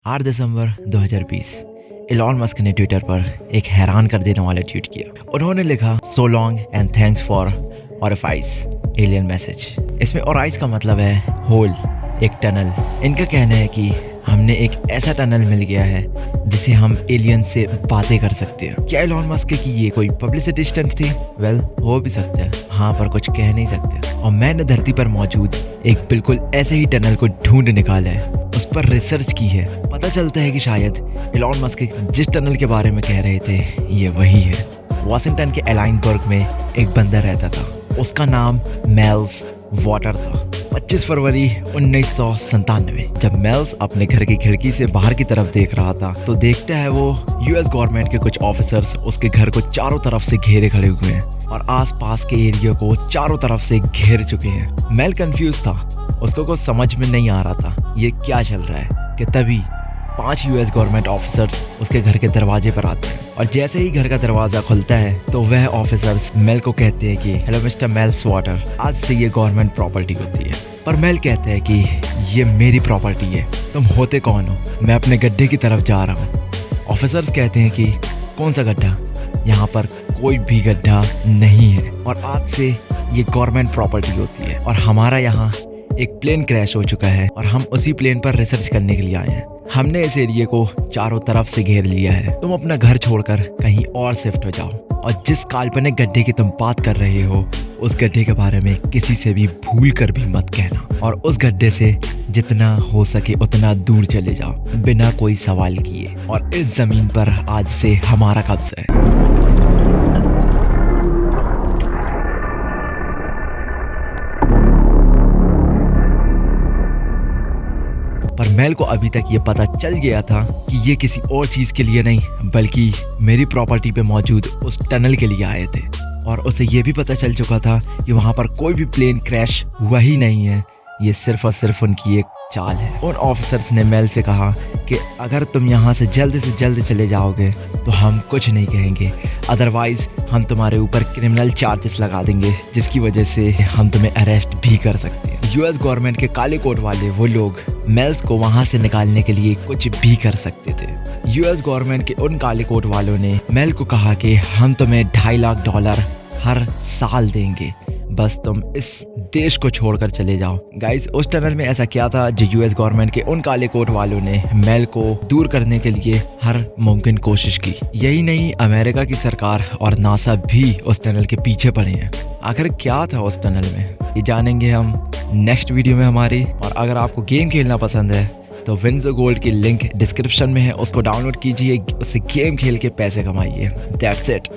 8 दिसंबर 2020 Elon Musk ने Twitter पर एक हैरान कर देने वाला ट्वीट किया। उन्होंने लिखा so long and thanks for orifice alien message. इसमें ऑराइस का मतलब है होल, एक टनल। इनका कहना है कि हमने एक ऐसा टनल मिल गया है जिसे हम एलियन से बातें कर सकते हैं। क्या एलॉन मस्क की ये कोई पब्लिसिटी स्टंट थी? वेल, हो भी सकता है, हाँ, पर कुछ कह नहीं सकते। और मैंने धरती पर मौजूद एक बिल्कुल ऐसे ही टनल को ढूंढ निकाला है, उस पर रिसर्च की है। पता चलता है कि शायद एलॉन मस्क जिस टनल के बारे में कह रहे थे ये वही है। वॉशिंगटन के एलाइनबर्ग में एक बंदर रहता था, उसका नाम मेल्स वॉटर था। 25 फरवरी 1997 जब मेल्स अपने घर की खिड़की से बाहर की तरफ देख रहा था तो देखता है वो यूएस गवर्नमेंट के कुछ ऑफिसर्स उसके घर को चारों तरफ से घेरे खड़े हुए हैं और आसपास के एरिया को चारों तरफ से घेर चुके हैं। मेल कंफ्यूज था, उसको कुछ समझ में नहीं आ रहा था ये क्या चल रहा है कि तभी 5 यूएस गवर्नमेंट ऑफिसर्स उसके घर के दरवाजे पर आते हैं और जैसे ही घर का दरवाजा खुलता है तो वह ऑफिसर्स मेल को कहते हैं कि हेलो मिस्टर मेल्स वाटर, आज से ये गवर्नमेंट प्रॉपर्टी होती है। पर मेल कहता है कि ये मेरी प्रॉपर्टी है, तुम होते कौन हो? मैं अपने गड्ढे की तरफ जा रहा हूँ। ऑफिसर्स कहते हैं कि कौन सा गड्ढा? यहाँ पर कोई भी गड्ढा नहीं है और आज से ये गवर्नमेंट प्रॉपर्टी होती है और हमारा यहाँ एक प्लेन क्रैश हो चुका है और हम उसी प्लेन पर रिसर्च करने के लिए आए हैं। हमने इस एरिया को चारों तरफ से घेर लिया है, तुम अपना घर छोड़कर कहीं और शिफ्ट हो जाओ और जिस काल्पनिक गड्ढे की तुम बात कर रहे हो उस गड्ढे के बारे में किसी से भी भूल कर भी मत कहना और उस गड्ढे से जितना हो सके उतना दूर चले जाओ बिना कोई सवाल किए। और इस जमीन पर आज से हमारा कब्जा है। पर मेल को अभी तक ये पता चल गया था कि ये किसी और चीज के लिए नहीं बल्कि मेरी प्रॉपर्टी पे मौजूद उस टनल के लिए आए थे और उसे ये भी पता चल चुका था कि वहां पर कोई भी प्लेन क्रैश हुआ ही नहीं है, ये सिर्फ और सिर्फ उनकी एक चाल है। उन ऑफिसर्स ने मेल से कहा कि अगर तुम यहाँ से जल्द चले जाओगे तो हम कुछ नहीं कहेंगे, अदरवाइज हम तुम्हारे ऊपर क्रिमिनल चार्जेस लगा देंगे जिसकी वजह से हम तुम्हें अरेस्ट भी कर सकते हैं। यूएस गवर्नमेंट के काले कोट वाले वो लोग मेल्स को वहां से निकालने के लिए कुछ भी कर सकते थे। यूएस गवर्नमेंट के उन काले कोट वालों ने मेल को कहा कि हम तुम्हें $2.5 लाख हर साल देंगे, बस तुम इस देश को छोड़कर चले जाओ। गाइस, उस टनल में ऐसा क्या था जो यूएस गवर्नमेंट के उन काले कोट वालों ने मेल को दूर करने के लिए हर मुमकिन कोशिश की। यही नहीं, अमेरिका की सरकार और नासा भी उस टनल के पीछे पड़े हैं। आखिर क्या था उस टनल में, ये जानेंगे हम नेक्स्ट वीडियो में हमारी। और अगर आपको गेम खेलना पसंद है तो विन्स गोल्ड की लिंक डिस्क्रिप्शन में है, उसको डाउनलोड कीजिए, उससे गेम खेल के पैसे कमाइए। That's it.